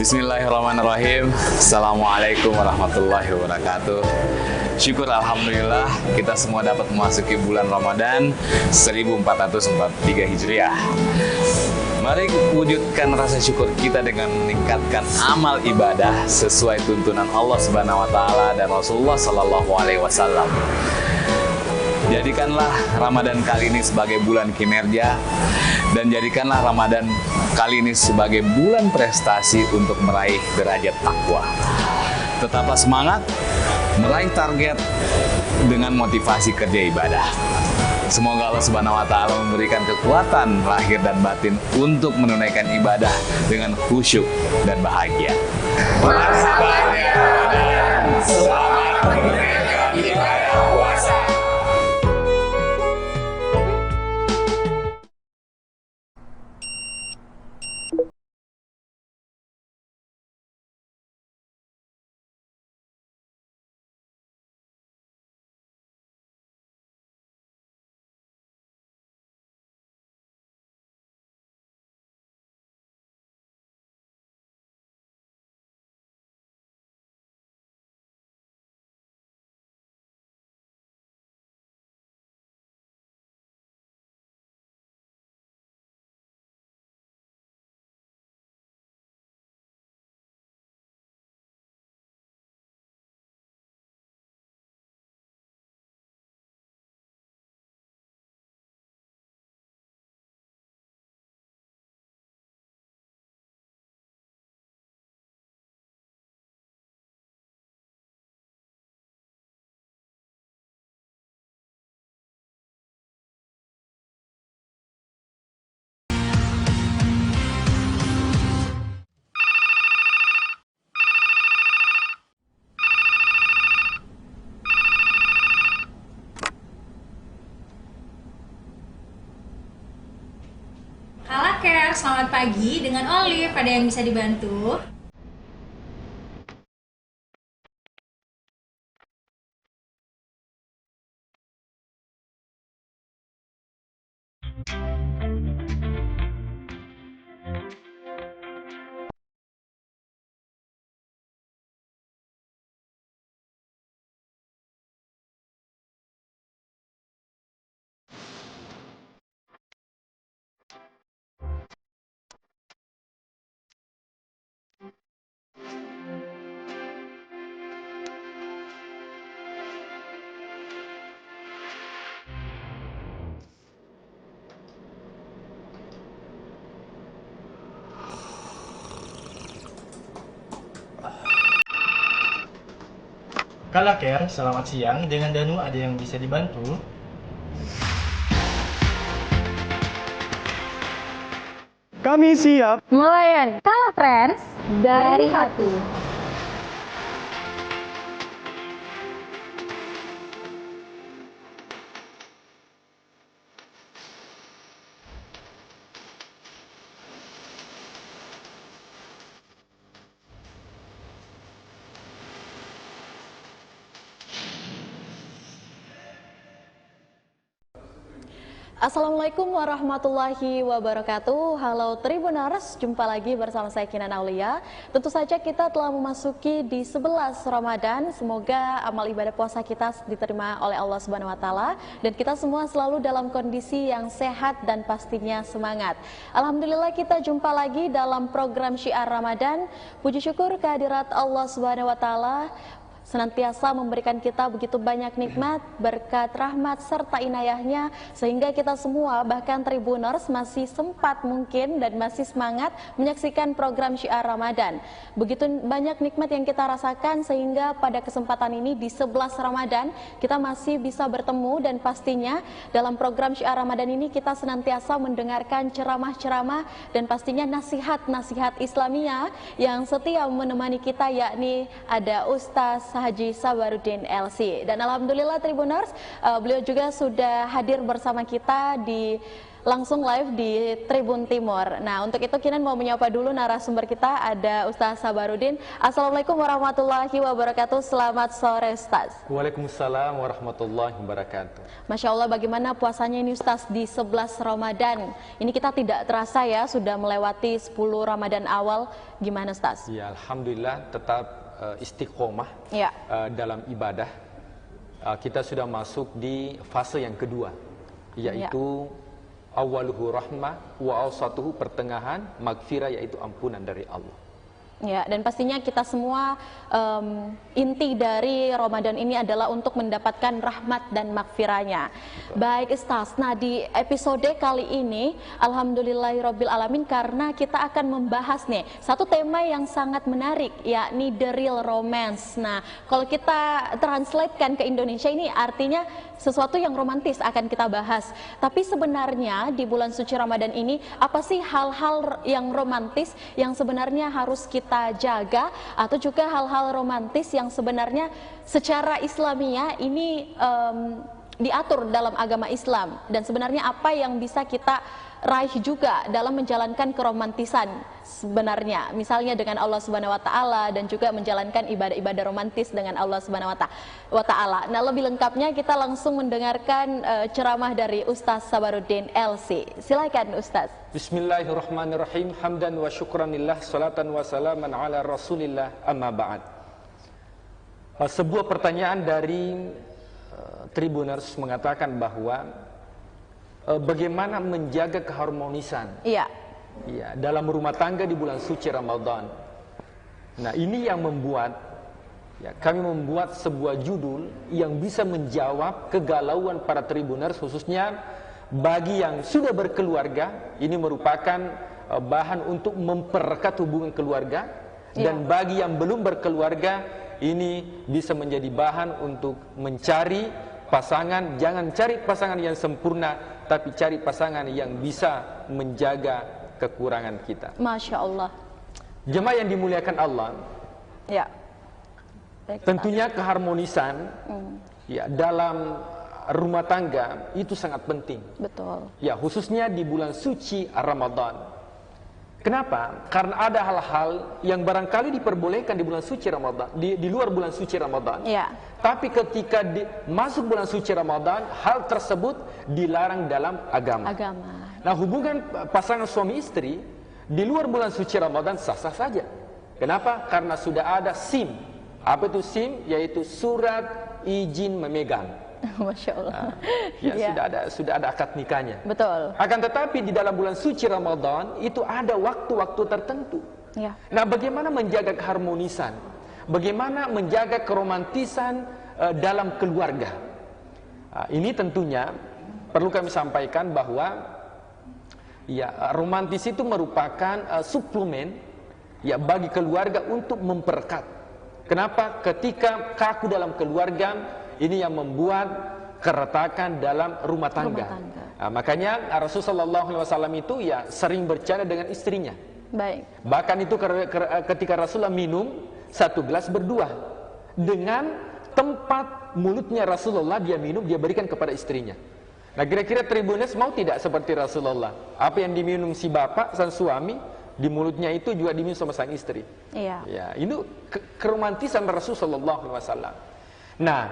Bismillahirrahmanirrahim. Assalamualaikum warahmatullahi wabarakatuh. Syukur alhamdulillah kita semua dapat memasuki bulan Ramadan 1443 Hijriah. Mari wujudkan rasa syukur kita dengan meningkatkan amal ibadah sesuai tuntunan Allah Subhanahu wa taala dan Rasulullah sallallahu alaihi wasallam. Jadikanlah Ramadan kali ini sebagai bulan kinerja dan jadikanlah Ramadan kali ini sebagai bulan prestasi untuk meraih derajat takwa. Tetaplah semangat meraih target dengan motivasi kerja ibadah. Semoga Allah Subhanahu wa taala memberikan kekuatan lahir dan batin untuk menunaikan ibadah dengan khusyuk dan bahagia. Marhaban ya Ramadan. Selamat menunaikan ibadah puasa. Halo Care, selamat pagi dengan Olive. Ada yang bisa dibantu? Kala Care, selamat siang. Dengan Danu ada yang bisa dibantu? Kami siap. Melayani Kala Friends dari hati. Assalamualaikum warahmatullahi wabarakatuh. Halo Tribuners, jumpa lagi bersama saya Kinan Aulia. Tentu saja kita telah memasuki di 11 Ramadan. Semoga amal ibadah puasa kita diterima oleh Allah Subhanahu wa taala dan kita semua selalu dalam kondisi yang sehat dan pastinya semangat. Alhamdulillah kita jumpa lagi dalam program Syiar Ramadan. Puji syukur kehadirat Allah Subhanahu wa taala senantiasa memberikan kita begitu banyak nikmat, berkat, rahmat, serta inayahnya, sehingga kita semua, bahkan Tribuners, masih sempat mungkin dan masih semangat menyaksikan program Syiar Ramadan. Begitu banyak nikmat yang kita rasakan, sehingga pada kesempatan ini di 11 Ramadan, kita masih bisa bertemu dan pastinya dalam program Syiar Ramadan ini kita senantiasa mendengarkan ceramah-ceramah dan pastinya nasihat-nasihat Islamiyah yang setia menemani kita, yakni ada Ustaz Haji Sabarudin LC. Dan alhamdulillah Tribuners, beliau juga sudah hadir bersama kita di langsung live di Tribun Timur. Nah, untuk itu Kinan mau menyapa dulu narasumber kita, ada Ustaz Sabarudin. Assalamualaikum warahmatullahi wabarakatuh. Selamat sore Ustaz. Waalaikumsalam warahmatullahi wabarakatuh. Masya Allah, bagaimana puasanya ini Ustaz di 11 Ramadan? Ini kita tidak terasa ya, sudah melewati 10 Ramadan awal. Gimana Ustaz? Ya, alhamdulillah tetap istiqomah Ya. Dalam ibadah. Kita sudah masuk di fase yang kedua, yaitu awaluhu rahmah wa awsatuhu, pertengahan maghfirah, yaitu ampunan dari Allah. Ya, dan pastinya kita semua inti dari Ramadan ini adalah untuk mendapatkan rahmat dan maghfirahnya. Baik Ustaz, nah di episode kali ini alhamdulillahirabbil alamin, karena kita akan membahas nih satu tema yang sangat menarik, yakni the real romance. Nah, kalau kita translatekan ke Indonesia, ini artinya sesuatu yang romantis akan kita bahas. Tapi sebenarnya di bulan suci Ramadan ini, apa sih hal-hal yang romantis yang sebenarnya harus kita jaga, atau juga hal-hal romantis yang sebenarnya secara Islamiyah ini diatur dalam agama Islam, dan sebenarnya apa yang bisa kita raih juga dalam menjalankan keromantisan sebenarnya, misalnya dengan Allah Subhanahu wa taala, dan juga menjalankan ibadah-ibadah romantis dengan Allah Subhanahu wa taala. Nah, lebih lengkapnya kita langsung mendengarkan ceramah dari Ustaz Sabarudin LC. Silakan Ustaz. Bismillahirrahmanirrahim. Hamdan wa syukranillah, salatan wa salaman ala Rasulillah, amma ba'd. Sebuah pertanyaan dari Tribuners mengatakan bahwa bagaimana menjaga keharmonisan dalam rumah tangga di bulan suci Ramadan. Nah, ini yang membuat kami membuat sebuah judul yang bisa menjawab kegalauan para Tribuners, khususnya bagi yang sudah berkeluarga. Ini merupakan bahan untuk mempererat hubungan keluarga, dan bagi yang belum berkeluarga, ini bisa menjadi bahan untuk mencari pasangan. Jangan cari pasangan yang sempurna, tapi cari pasangan yang bisa menjaga kekurangan kita. Masya Allah. Jemaah yang dimuliakan Allah, Ya. Baik, tentunya keharmonisan dalam rumah tangga itu sangat penting. betul. Ya, khususnya di bulan suci Ramadan. Kenapa? Karena ada hal-hal yang barangkali diperbolehkan di bulan suci Ramadan, di luar bulan suci Ramadan. Ya. Tapi ketika masuk bulan suci Ramadan, hal tersebut dilarang dalam agama. Nah, hubungan pasangan suami istri di luar bulan suci Ramadan sah-sah saja. Kenapa? Karena sudah ada SIM. Apa itu SIM? Yaitu surat izin memegang. Masya Allah. Sudah ada akad nikahnya. Betul. Akan tetapi di dalam bulan suci Ramadan itu ada waktu-waktu tertentu. Ya. Nah, bagaimana menjaga keharmonisan? Bagaimana menjaga keromantisan dalam keluarga? Ini tentunya perlu kami sampaikan bahwa romantis itu merupakan suplemen bagi keluarga untuk mempererat. Kenapa? Ketika kaku dalam keluarga, ini yang membuat keretakan dalam rumah tangga. Nah, makanya Rasulullah SAW itu sering bercanda dengan istrinya. Baik. Bahkan itu ketika Rasulullah minum satu gelas berdua, dengan tempat mulutnya Rasulullah dia minum, dia berikan kepada istrinya. Nah, kira-kira Tribuners mau tidak seperti Rasulullah? Apa yang diminum si bapak, sang suami, di mulutnya itu juga diminum sama sang istri. Iya. Ya, ini keromantisan Rasulullah SAW. Nah,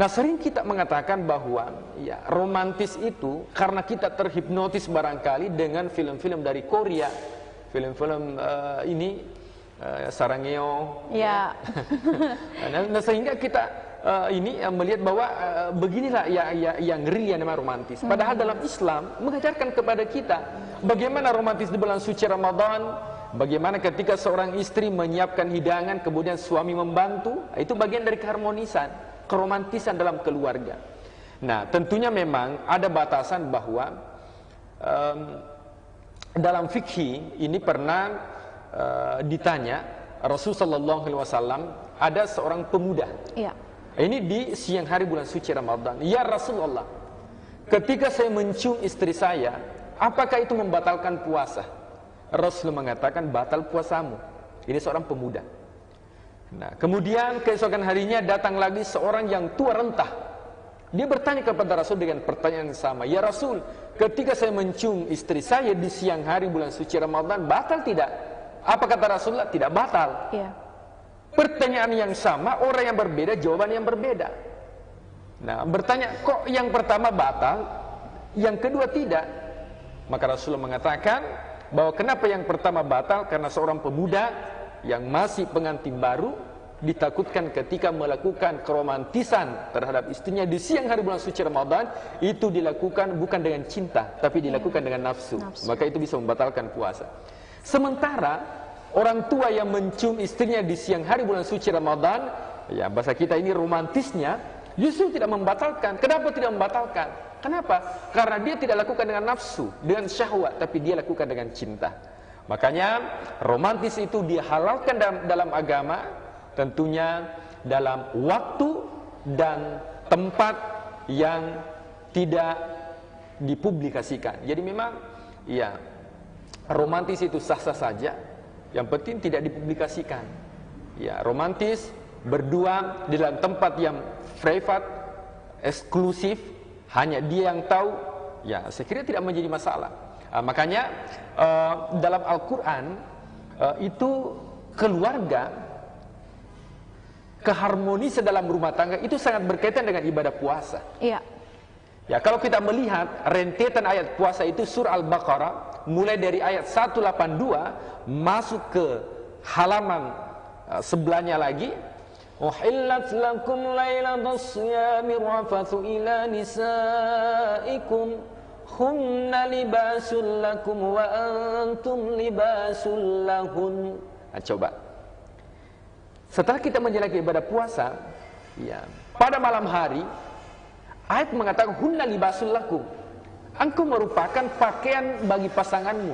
sering kita mengatakan bahwa romantis itu karena kita terhipnotis barangkali dengan film-film dari Korea, film-film Sarangeo. Ya. Nah, sehingga kita melihat bahwa beginilah yang real yang namanya romantis. Padahal dalam Islam mengajarkan kepada kita bagaimana romantis di bulan suci Ramadan, bagaimana ketika seorang istri menyiapkan hidangan kemudian suami membantu, itu bagian dari keharmonisan, keromantisan dalam keluarga. Nah, tentunya memang ada batasan bahwa dalam fikih ini pernah ditanya Rasulullah SAW, ada seorang pemuda. Iya. Ini di siang hari bulan suci Ramadan. Ya Rasulullah, ketika saya mencium istri saya, apakah itu membatalkan puasa? Rasul mengatakan, batal puasamu. Ini seorang pemuda. Nah, kemudian keesokan harinya datang lagi seorang yang tua rentah. Dia bertanya kepada Rasul dengan pertanyaan yang sama. Ya Rasul, ketika saya mencium istri saya di siang hari bulan suci Ramadan, batal tidak? Apa kata Rasulullah? Tidak batal. Iya. Pertanyaan yang sama, orang yang berbeda, jawaban yang berbeda. Nah, bertanya, kok yang pertama batal, yang kedua tidak? Maka Rasulullah mengatakan bahwa kenapa yang pertama batal? Karena seorang pemuda yang masih pengantin baru ditakutkan ketika melakukan keromantisan terhadap istrinya di siang hari bulan suci Ramadan, itu dilakukan bukan dengan cinta, tapi dilakukan dengan nafsu. Maka itu bisa membatalkan puasa. Sementara orang tua yang mencium istrinya di siang hari bulan suci Ramadan, ya bahasa kita ini romantisnya, justru tidak membatalkan. Kenapa tidak membatalkan? Kenapa? Karena dia tidak lakukan dengan nafsu, dengan syahwat, tapi dia lakukan dengan cinta. Makanya romantis itu dihalalkan dalam agama, tentunya dalam waktu dan tempat yang tidak dipublikasikan. Jadi memang ya romantis itu sah-sah saja, yang penting tidak dipublikasikan. Ya, romantis berdua di dalam tempat yang privat, eksklusif, hanya dia yang tahu, ya saya kira tidak menjadi masalah. Makanya dalam Al-Quran itu keluarga, keharmonisan dalam rumah tangga itu sangat berkaitan dengan ibadah puasa. Iya. Ya, kalau kita melihat rentetan ayat puasa itu surah Al-Baqarah mulai dari ayat 182 masuk ke halaman sebelahnya lagi, uhillat lakum lailatus siyami rafathu ila nisaikum hunna libasul lakum wa antum libasul lahun. Nah, coba setelah kita menjalankan ibadah puasa, ya, pada malam hari, ayat mengatakan hunna libasul lakum. Engkau merupakan pakaian bagi pasanganmu.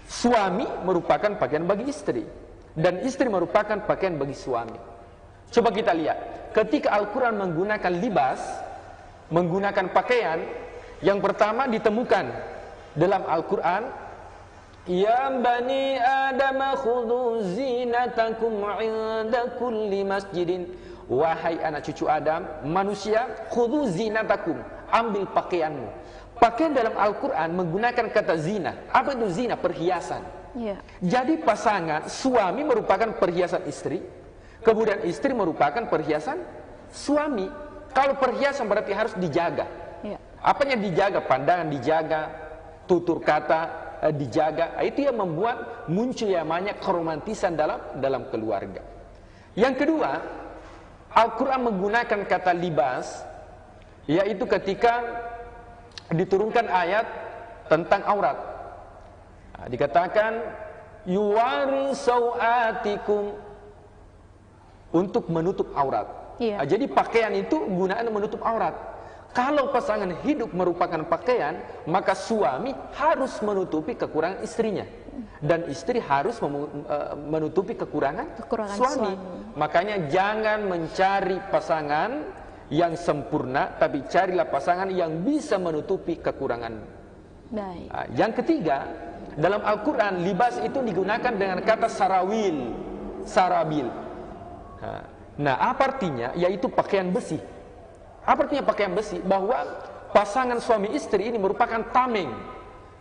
Suami merupakan pakaian bagi istri, dan istri merupakan pakaian bagi suami. Coba kita lihat, ketika Al-Quran menggunakan libas, menggunakan pakaian, yang pertama ditemukan dalam Al-Quran, ya bani Adam khudhu zinatakum 'inda kulli masjidin. Wahai anak cucu Adam, manusia, khudhu zinatakum, ambil pakaianmu. Pakaian dalam Al-Quran menggunakan kata zina. Apa itu zina? Perhiasan. Yeah. Jadi pasangan, suami merupakan perhiasan istri, kemudian istri merupakan perhiasan suami. Kalau perhiasan berarti harus dijaga. Yeah. Apanya dijaga? Pandangan dijaga, tutur kata dijaga. Itu yang membuat muncul yang namanya keromantisan dalam keluarga. Yang kedua, Al-Quran menggunakan kata libas, yaitu ketika diturunkan ayat tentang aurat. Nah, dikatakan yuwari sawatikum, untuk menutup aurat. Iya. Nah, jadi pakaian itu gunaan menutup aurat. Kalau pasangan hidup merupakan pakaian, maka suami harus menutupi kekurangan istrinya, dan istri harus menutupi kekurangan suami. Makanya jangan mencari pasangan yang sempurna, tapi carilah pasangan yang bisa menutupi kekurangan. Baik. Nah, yang ketiga, dalam Al-Quran libas itu digunakan dengan kata sarawil, sarabil. Nah, apa artinya? Yaitu pakaian besi. Apa artinya pakaian besi? Bahwa pasangan suami istri ini merupakan tameng.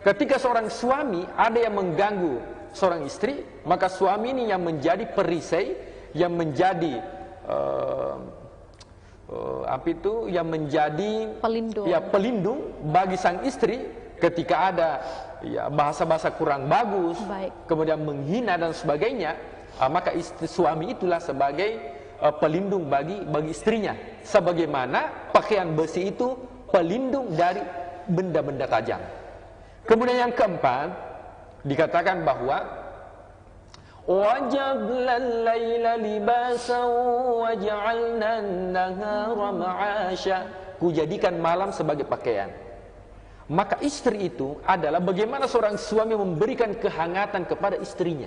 Ketika seorang suami ada yang mengganggu seorang istri, maka suami ini yang menjadi perisai, yang menjadi yang menjadi pelindung. Ya, pelindung bagi sang istri ketika ada ya bahasa-bahasa kurang bagus, kemudian menghina dan sebagainya, maka suami itulah sebagai pelindung bagi istrinya, sebagaimana pakaian besi itu pelindung dari benda-benda tajam. Kemudian yang keempat dikatakan bahwa waja'alnal laila libasan waja'alna an-nahara ma'asya, kujadikan malam sebagai pakaian. Maka istri itu adalah bagaimana seorang suami memberikan kehangatan kepada istrinya.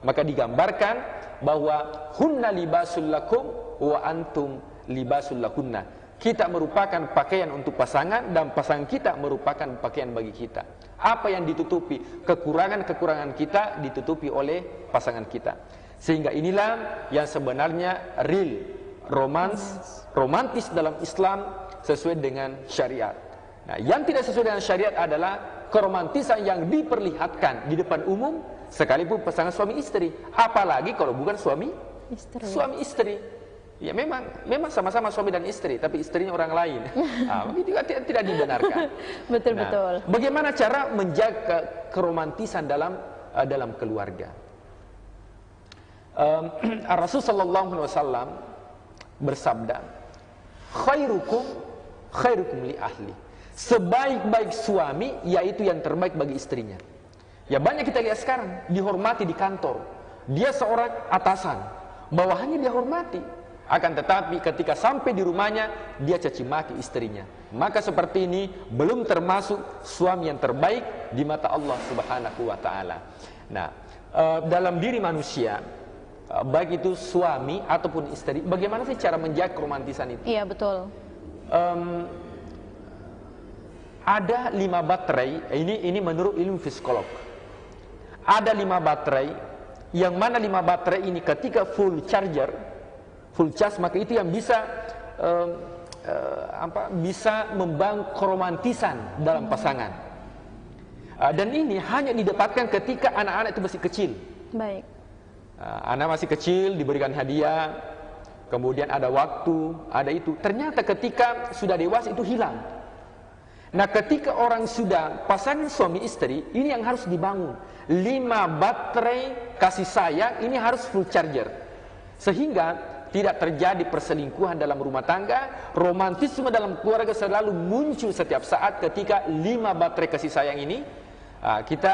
Maka digambarkan bahwa hunna libasul lakum wa antum libasul lakunna. Kita merupakan pakaian untuk pasangan, dan pasangan kita merupakan pakaian bagi kita. Apa yang ditutupi, kekurangan-kekurangan kita ditutupi oleh pasangan kita. Sehingga inilah yang sebenarnya real romantis dalam Islam sesuai dengan syariat. Nah, yang tidak sesuai dengan syariat adalah keromantisan yang diperlihatkan di depan umum, sekalipun pasangan suami istri, apalagi kalau bukan suami istri. Ya memang sama-sama suami dan istri, tapi istrinya orang lain. Itu juga tidak dibenarkan. Betul. Bagaimana cara menjaga keromantisan dalam keluarga? Rasul sallallahu alaihi wasallam bersabda, khairukum li ahli. Sebaik-baik suami yaitu yang terbaik bagi istrinya. Ya banyak kita lihat sekarang dihormati di kantor. Dia seorang atasan, bawahannya dia hormati. Akan tetapi ketika sampai di rumahnya dia caci maki istrinya. Maka seperti ini belum termasuk suami yang terbaik di mata Allah Subhanahu wa taala. Nah, dalam diri manusia, baik itu suami ataupun istri, bagaimana sih cara menjaga keromantisan itu? Iya, betul. Ada 5 baterai, ini menurut ilmu psikolog. Ada 5 baterai, yang mana 5 baterai ini ketika full charge, maka itu yang bisa bisa membangun keromantisan dalam pasangan. Dan ini hanya didapatkan ketika anak-anak itu masih kecil. Baik. Anak masih kecil diberikan hadiah, kemudian ada waktu, ada itu. Ternyata ketika sudah dewasa itu hilang. Nah, ketika orang sudah pasangan suami istri, ini yang harus dibangun. 5 baterai kasih sayang ini harus full charger. Sehingga tidak terjadi perselingkuhan dalam rumah tangga. Romantisme dalam keluarga selalu muncul setiap saat ketika 5 baterai kasih sayang ini kita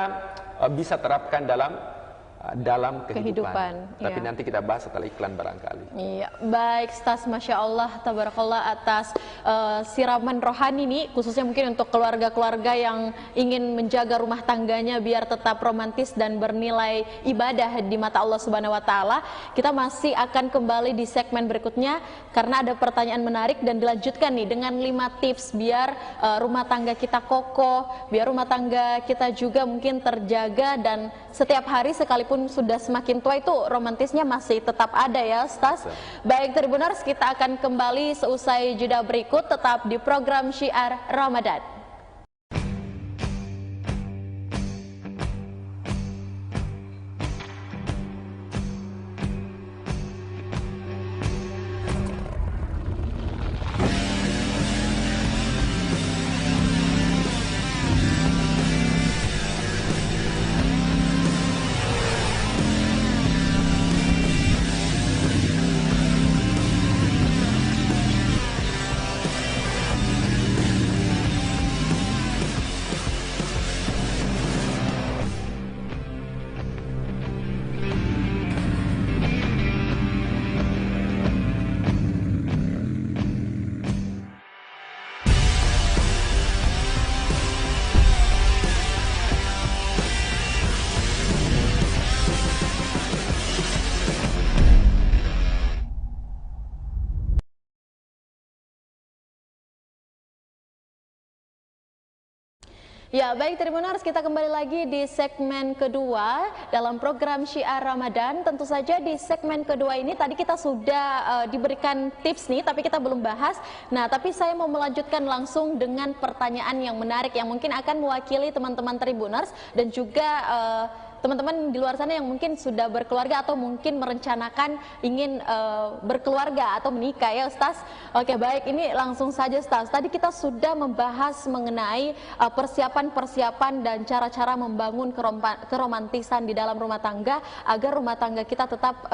bisa terapkan dalam kehidupan. Tapi nanti kita bahas setelah iklan barangkali. Iya, baik Ustaz, Masya Allah, tabarakallah atas siraman rohani ini, khususnya mungkin untuk keluarga-keluarga yang ingin menjaga rumah tangganya biar tetap romantis dan bernilai ibadah di mata Allah Subhanahu wa taala. Kita masih akan kembali di segmen berikutnya karena ada pertanyaan menarik dan dilanjutkan nih dengan 5 tips biar rumah tangga kita kokoh, biar rumah tangga kita juga mungkin terjaga dan setiap hari sekalipun sudah semakin tua itu romantisnya masih tetap ada ya Ustaz. Baik Tribuners, kita akan kembali seusai jeda berikut, tetap di program Syiar Ramadan. Ya, baik Tribuners, kita kembali lagi di segmen kedua dalam program Syiar Ramadan. Tentu saja di segmen kedua ini tadi kita sudah diberikan tips nih, tapi kita belum bahas. Nah, tapi saya mau melanjutkan langsung dengan pertanyaan yang menarik yang mungkin akan mewakili teman-teman Tribuners dan juga teman-teman di luar sana yang mungkin sudah berkeluarga atau mungkin merencanakan ingin berkeluarga atau menikah ya Ustaz. Oke, baik, ini langsung saja Ustaz. Tadi kita sudah membahas mengenai persiapan-persiapan dan cara-cara membangun keromantisan di dalam rumah tangga agar rumah tangga kita tetap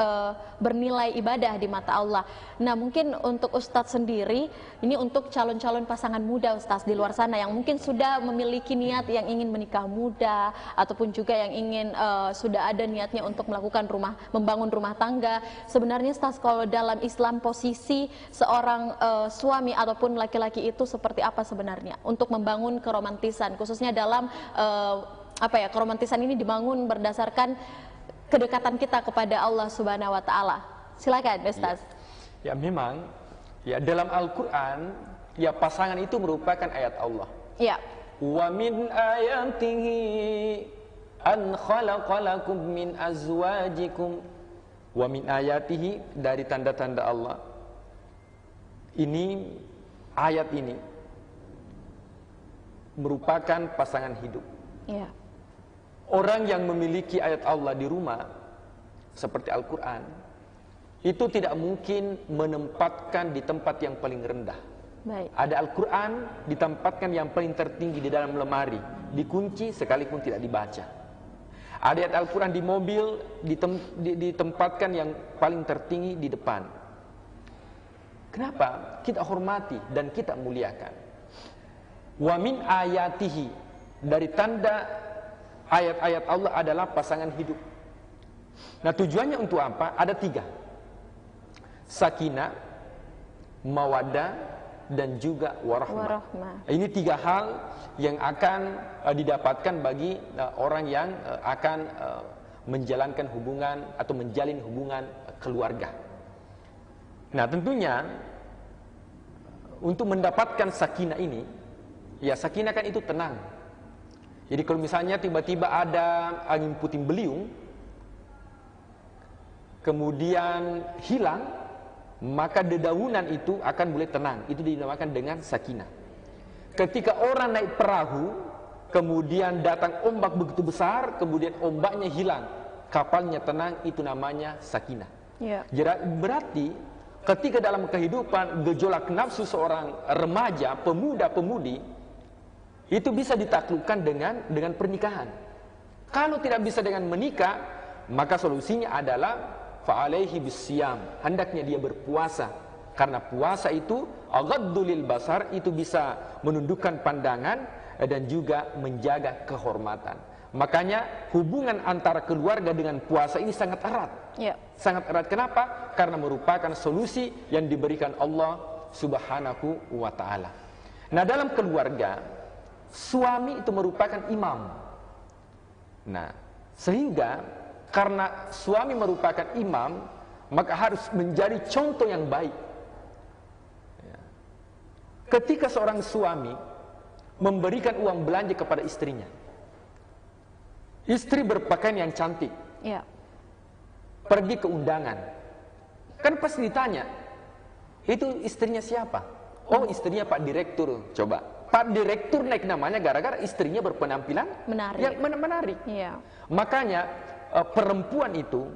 bernilai ibadah di mata Allah. Nah, mungkin untuk Ustaz sendiri, ini untuk calon-calon pasangan muda Ustaz di luar sana yang mungkin sudah memiliki niat yang ingin menikah muda ataupun juga yang ingin sudah ada niatnya untuk melakukan membangun rumah tangga. Sebenarnya Ustaz, kalau dalam Islam posisi seorang suami ataupun laki-laki itu seperti apa sebenarnya untuk membangun keromantisan, khususnya dalam keromantisan ini dibangun berdasarkan kedekatan kita kepada Allah Subhanahu wa taala. Silakan Ustaz. Ya, memang ya dalam Al-Qur'an ya pasangan itu merupakan ayat Allah. Ya. Wa min ayatihi an khalaqalakum min azwajikum, wa min ayatihi, dari tanda-tanda Allah ini, ayat ini merupakan pasangan hidup. Ya. Orang yang memiliki ayat Allah di rumah seperti Al-Quran itu tidak mungkin menempatkan di tempat yang paling rendah. Baik. Ada Al-Quran ditempatkan yang paling tertinggi di dalam lemari, dikunci sekalipun tidak dibaca. Ada ayat Al-Quran di mobil ditempatkan yang paling tertinggi di depan. Kenapa? Kita hormati dan kita muliakan. Wa min ayatihi, dari tanda ayat-ayat Allah adalah pasangan hidup. Nah, tujuannya untuk apa? Ada 3. Sakinah, mawaddah, dan juga warahmah. Ini 3 hal yang akan didapatkan bagi orang yang akan menjalankan hubungan atau menjalin hubungan keluarga. Nah, tentunya untuk mendapatkan sakinah ini, ya sakinah kan itu tenang. Jadi kalau misalnya tiba-tiba ada angin puting beliung, kemudian hilang, maka dedaunan itu akan mulai tenang. Itu dinamakan dengan sakinah. Ketika orang naik perahu, kemudian datang ombak begitu besar, kemudian ombaknya hilang, kapalnya tenang, itu namanya sakinah. Ya. Berarti ketika dalam kehidupan gejolak nafsu seorang remaja, pemuda-pemudi, itu bisa ditaklukkan dengan pernikahan. Kalau tidak bisa dengan menikah, maka solusinya adalah fa'alaihi bisyam, hendaknya dia berpuasa. Karena puasa itu aghaddu lil basar, itu bisa menundukkan pandangan dan juga menjaga kehormatan. Makanya hubungan antara keluarga dengan puasa ini sangat erat. Ya. Sangat erat. Kenapa? Karena merupakan solusi yang diberikan Allah Subhanahu wa taala. Nah, dalam keluarga, suami itu merupakan imam. Nah, sehingga karena suami merupakan imam, maka harus menjadi contoh yang baik. Ketika seorang suami memberikan uang belanja kepada istrinya, istri berpakaian yang cantik, Ya. pergi ke undangan, kan pasti ditanya, itu istrinya siapa? Oh, istrinya Pak Direktur. Coba, Pak Direktur naik namanya gara-gara istrinya berpenampilan Menarik. yang menarik. Ya. Makanya perempuan itu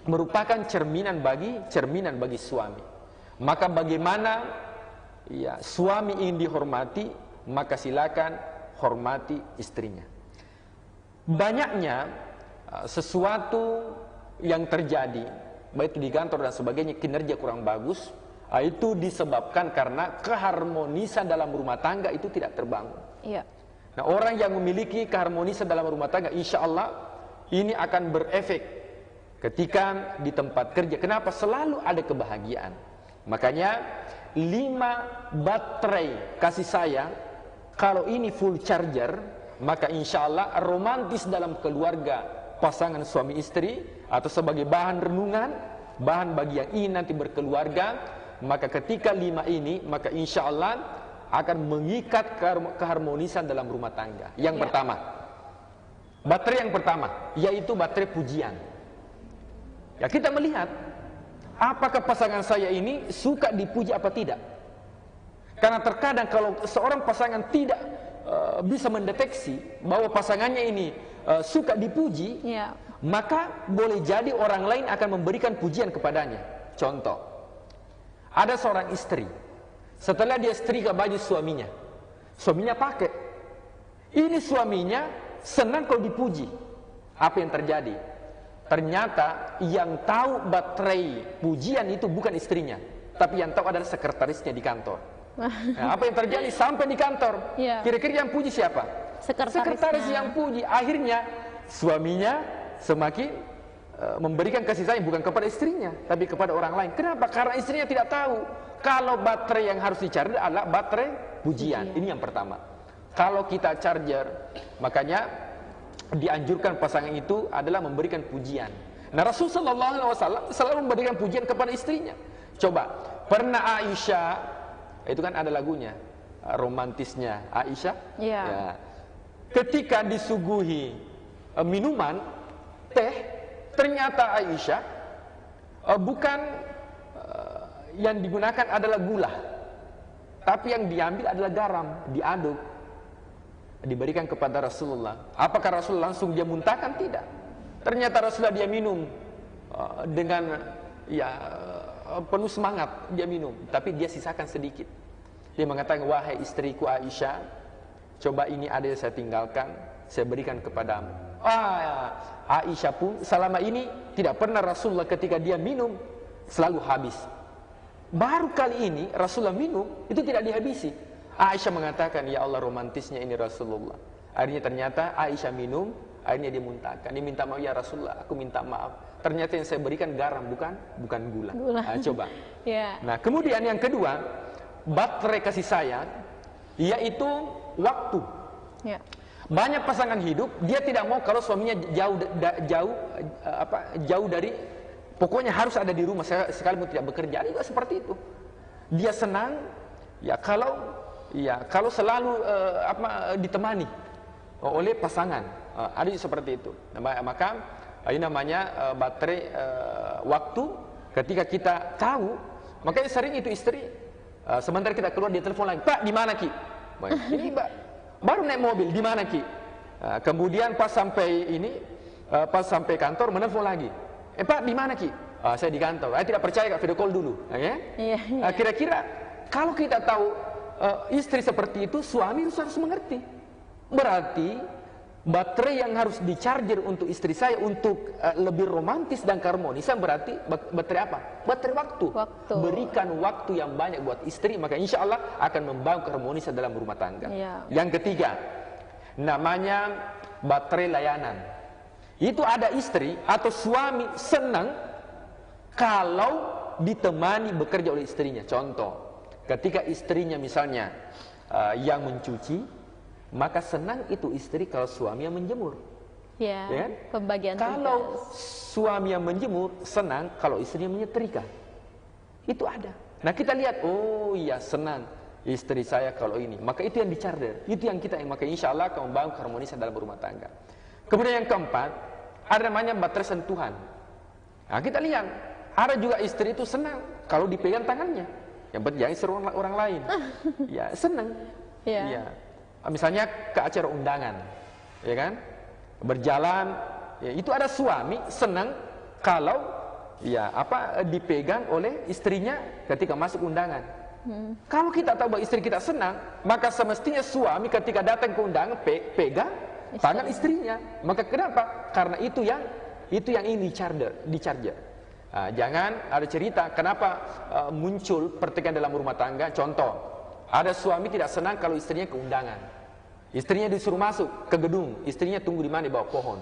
merupakan cerminan bagi suami. Maka bagaimana ya suami ingin dihormati, maka silakan hormati istrinya. Banyaknya sesuatu yang terjadi, baik itu di kantor dan sebagainya, kinerja kurang bagus, itu disebabkan karena keharmonisan dalam rumah tangga itu tidak terbangun. Iya. Nah, orang yang memiliki keharmonisan dalam rumah tangga, insya Allah ini akan berefek ketika di tempat kerja. Kenapa? Selalu ada kebahagiaan. Makanya 5 baterai kasih sayang, kalau ini full charger, maka insya Allah romantis dalam keluarga pasangan suami istri, atau sebagai bahan renungan, bahan bagi yang ingin nanti berkeluarga. Maka ketika 5 ini, maka insya Allah akan mengikat keharmonisan dalam rumah tangga. Yang pertama, baterai yang pertama, yaitu baterai pujian. Ya, kita melihat apakah pasangan saya ini suka dipuji apa tidak. Karena terkadang kalau seorang pasangan tidak bisa mendeteksi bahwa pasangannya ini suka dipuji, Ya. maka boleh jadi orang lain akan memberikan pujian kepadanya. Contoh, ada seorang istri, setelah dia setrika baju suaminya, suaminya pakai. Ini suaminya senang kalau dipuji. Apa yang terjadi? Ternyata yang tahu baterai pujian itu bukan istrinya, tapi yang tahu adalah sekretarisnya di kantor. Nah, apa yang terjadi sampai di kantor? Iya. Kira-kira yang puji siapa? Sekretaris yang puji. Akhirnya suaminya semakin memberikan kasih sayang bukan kepada istrinya, tapi kepada orang lain. Kenapa? Karena istrinya tidak tahu kalau baterai yang harus dicari adalah baterai pujian. Ini yang pertama. Kalau kita charger, makanya dianjurkan pasangan itu adalah memberikan pujian. Nah, Rasulullah SAW selalu memberikan pujian kepada istrinya. Coba, pernah Aisyah, itu kan ada lagunya, romantisnya Aisyah. Iya. Ya. Ketika disuguhi minuman, teh, ternyata Aisyah bukan yang digunakan adalah gula, tapi yang diambil adalah garam, diaduk, diberikan kepada Rasulullah. Apakah Rasulullah langsung dia muntahkan? Tidak. Ternyata Rasulullah dia minum dengan penuh semangat dia minum, tapi dia sisakan sedikit. Dia mengatakan, wahai istriku Aisyah, coba ini ada yang saya tinggalkan, saya berikan kepadamu. Aisyah pun selama ini tidak pernah Rasulullah ketika dia minum selalu habis. Baru kali ini Rasulullah minum itu tidak dihabisi. Aisyah mengatakan, ya Allah romantisnya ini Rasulullah. Akhirnya ternyata Aisyah minum, akhirnya dia muntahkan. Dia minta maaf, ya Rasulullah aku minta maaf. Ternyata yang saya berikan garam bukan gula. Coba. Nah kemudian yang kedua, baterai kasih sayang, yaitu waktu. Banyak pasangan hidup dia tidak mau kalau suaminya jauh dari, pokoknya harus ada di rumah sekalipun tidak bekerja. Juga seperti itu. Dia senang kalau selalu ditemani oleh pasangan. Ada seperti itu. Maka ini namanya baterai waktu. Ketika kita tahu, makanya sering itu istri sementara kita keluar dia telepon lagi, Pak di mana Ki? Ini Mbak baru naik mobil, di mana Ki? Kemudian pas sampai kantor menelpon lagi, Pak di mana Ki? Saya di kantor. Saya tidak percaya, video call dulu. Kira-kira kalau kita tahu istri seperti itu, suami harus mengerti. Berarti baterai yang harus di-charger untuk istri saya untuk lebih romantis dan harmonisan berarti baterai apa? Baterai waktu. Berikan waktu yang banyak buat istri, maka insya Allah akan membangun keharmonisan dalam rumah tangga. Yang ketiga, namanya baterai layanan. Itu ada istri atau suami senang kalau ditemani bekerja oleh istrinya. Contoh, ketika istrinya misalnya yang mencuci, maka senang itu istri kalau suami yang menjemur. Pembagian tugas. Kalau suami yang menjemur, senang kalau istrinya menyetrika. Itu ada. Nah kita lihat, oh iya senang istri saya kalau ini. Maka itu yang di-charger. Itu yang maka insya Allah akan membangun keharmonisan dalam rumah tangga. Kemudian yang keempat, ada namanya baterai sentuhan. Nah kita lihat, ada juga istri itu senang kalau dipegang tangannya. Yang penting jangan seru orang lain. Senang. Misalnya ke acara undangan, ya kan, berjalan, itu ada suami senang kalau dipegang oleh istrinya ketika masuk undangan. Kalau kita tahu bahwa istri kita senang, maka semestinya suami ketika datang ke undangan pegang tangan istrinya. Maka kenapa? Karena itu yang ini di-charger. Jangan ada cerita kenapa muncul pertikaian dalam rumah tangga. Contoh, ada suami tidak senang kalau istrinya ke undangan. Istrinya disuruh masuk ke gedung, istrinya tunggu di mana? Di bawah pohon.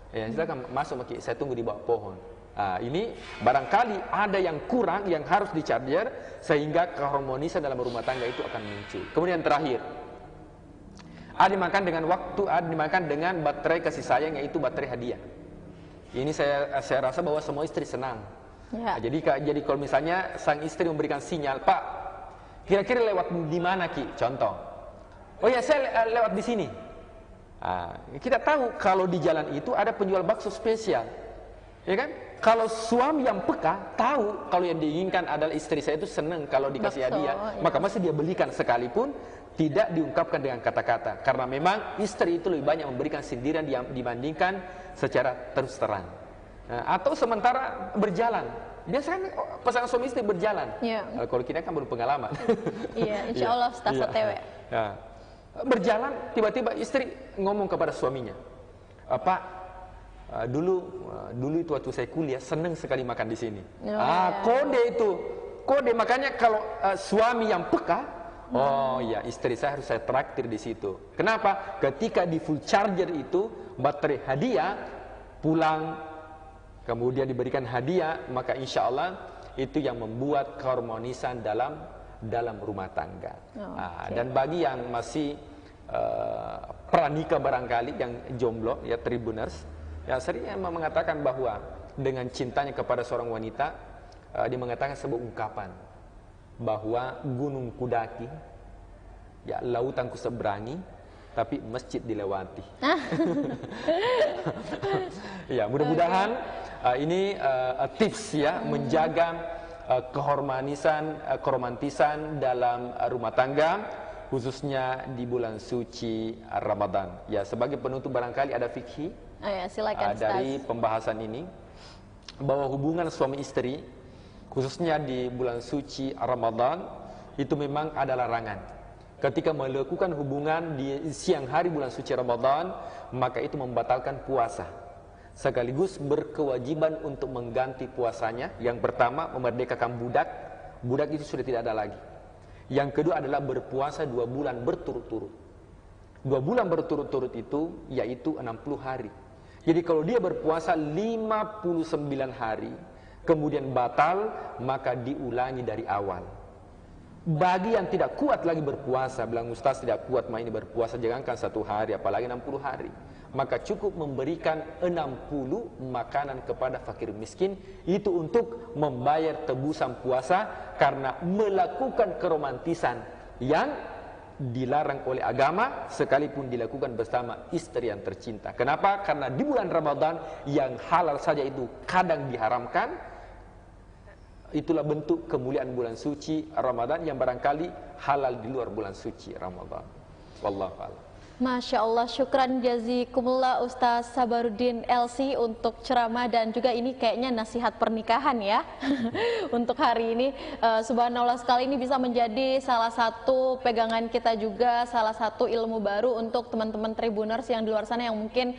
Silakan masuk, saya tunggu di bawah pohon. Ini barangkali ada yang kurang yang harus di-charger sehingga keharmonisan dalam rumah tangga itu akan muncul. Kemudian terakhir, ada dimakan dengan waktu, ada dimakan dengan baterai kasih sayang, yaitu baterai hadiah. Ini saya rasa bahwa semua istri senang. Jadi kalau misalnya sang istri memberikan sinyal, Pak, kira-kira lewat di mana Ki? Contoh, oh ya saya lewat di sini. Kita tahu kalau di jalan itu ada penjual bakso spesial, ya kan? Kalau suami yang peka tahu kalau yang diinginkan adalah istri saya itu senang kalau dikasih hadiah, maka masih dia belikan sekalipun tidak diungkapkan dengan kata-kata, karena memang istri itu lebih banyak memberikan sindiran dibandingkan secara terus terang. Atau sementara berjalan, biasanya pasangan suami istri berjalan. Kalau kita kan baru pengalaman. Insya Allah staf OTW. Berjalan, tiba-tiba istri ngomong kepada suaminya, Pak, dulu itu waktu saya kuliah senang sekali makan di sini. Kode makanya kalau suami yang peka, oh ya istri saya harus saya traktir di situ. Kenapa? Ketika di full charger itu baterai hadiah, pulang kemudian diberikan hadiah, maka insya Allah itu yang membuat keharmonisan dalam rumah tangga. Dan bagi yang masih pranikah barangkali, yang jomblo, ya Tribuners, ya sering mengatakan bahwa dengan cintanya kepada seorang wanita, dia mengatakan sebuah ungkapan bahwa gunung kudaki, ya lautan kuseberangi, tapi masjid dilewati. Ya mudah-mudahan ini tips ya menjaga keromantisan dalam rumah tangga, khususnya di bulan suci Ramadan. Ya, sebagai penutup barangkali ada fikih Silakan dari pembahasan ini, bahwa hubungan suami istri khususnya di bulan suci Ramadan itu memang ada larangan. Ketika melakukan hubungan di siang hari bulan suci Ramadan, maka itu membatalkan puasa, sekaligus berkewajiban untuk mengganti puasanya. Yang pertama, memerdekakan budak. Budak itu sudah tidak ada lagi. Yang kedua adalah berpuasa 2 bulan berturut-turut. 2 bulan berturut-turut itu yaitu 60 hari. Jadi kalau dia berpuasa 59 hari kemudian batal, maka diulangi dari awal. Bagi yang tidak kuat lagi berpuasa, bilang Ustaz tidak kuat ini berpuasa, jangankan 1 hari apalagi 60 hari, maka cukup memberikan 60 makanan kepada fakir miskin, itu untuk membayar tebusan puasa karena melakukan keromantisan yang dilarang oleh agama, sekalipun dilakukan bersama istri yang tercinta. Kenapa? Karena di bulan Ramadan yang halal saja itu kadang diharamkan. Itulah bentuk kemuliaan bulan suci Ramadan yang barangkali halal di luar bulan suci Ramadan. Wallahu a'lam. Masya Allah, syukran jazikumullah Ustaz Sabaruddin LC untuk ceramah, dan juga ini kayaknya nasihat pernikahan ya untuk hari ini. Subhanallah sekali, ini bisa menjadi salah satu pegangan kita juga, salah satu ilmu baru untuk teman-teman Tribuners yang di luar sana yang mungkin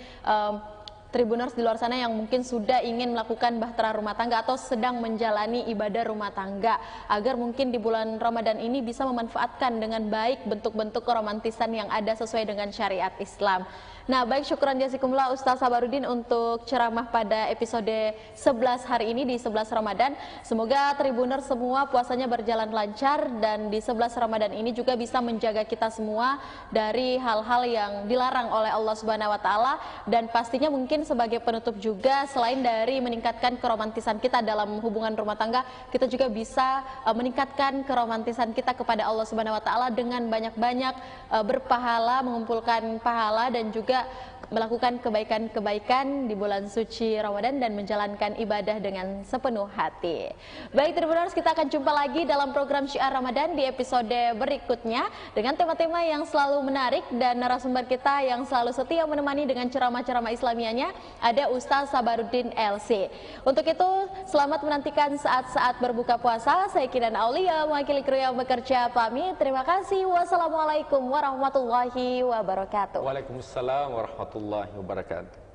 Tribuners di luar sana yang mungkin sudah ingin melakukan bahtera rumah tangga atau sedang menjalani ibadah rumah tangga, agar mungkin di bulan Ramadan ini bisa memanfaatkan dengan baik bentuk-bentuk keromantisan yang ada sesuai dengan syariat Islam. Nah, baik, syukran jazikumullah Ustaz Sabaruddin untuk ceramah pada episode 11 hari ini di 11 Ramadan. Semoga Tribuners semua puasanya berjalan lancar, dan di 11 Ramadan ini juga bisa menjaga kita semua dari hal-hal yang dilarang oleh Allah Subhanahu wa taala. Dan pastinya mungkin sebagai penutup juga, selain dari meningkatkan keromantisan kita dalam hubungan rumah tangga, kita juga bisa meningkatkan keromantisan kita kepada Allah Subhanahu wa taala dengan banyak-banyak berpahala, mengumpulkan pahala, dan juga melakukan kebaikan-kebaikan di bulan suci Ramadan dan menjalankan ibadah dengan sepenuh hati. Baik Tribuners, kita akan jumpa lagi dalam program Syiar Ramadan di episode berikutnya dengan tema-tema yang selalu menarik dan narasumber kita yang selalu setia menemani dengan ceramah-ceramah Islamianya, ada Ustaz Sabaruddin LC. Untuk itu, selamat menantikan saat-saat berbuka puasa. Saya Kinan Aulia, mewakili kru yang bekerja, pamit. Terima kasih. Wassalamualaikum warahmatullahi wabarakatuh. Waalaikumsalam warahmatullahi wabarakatuh.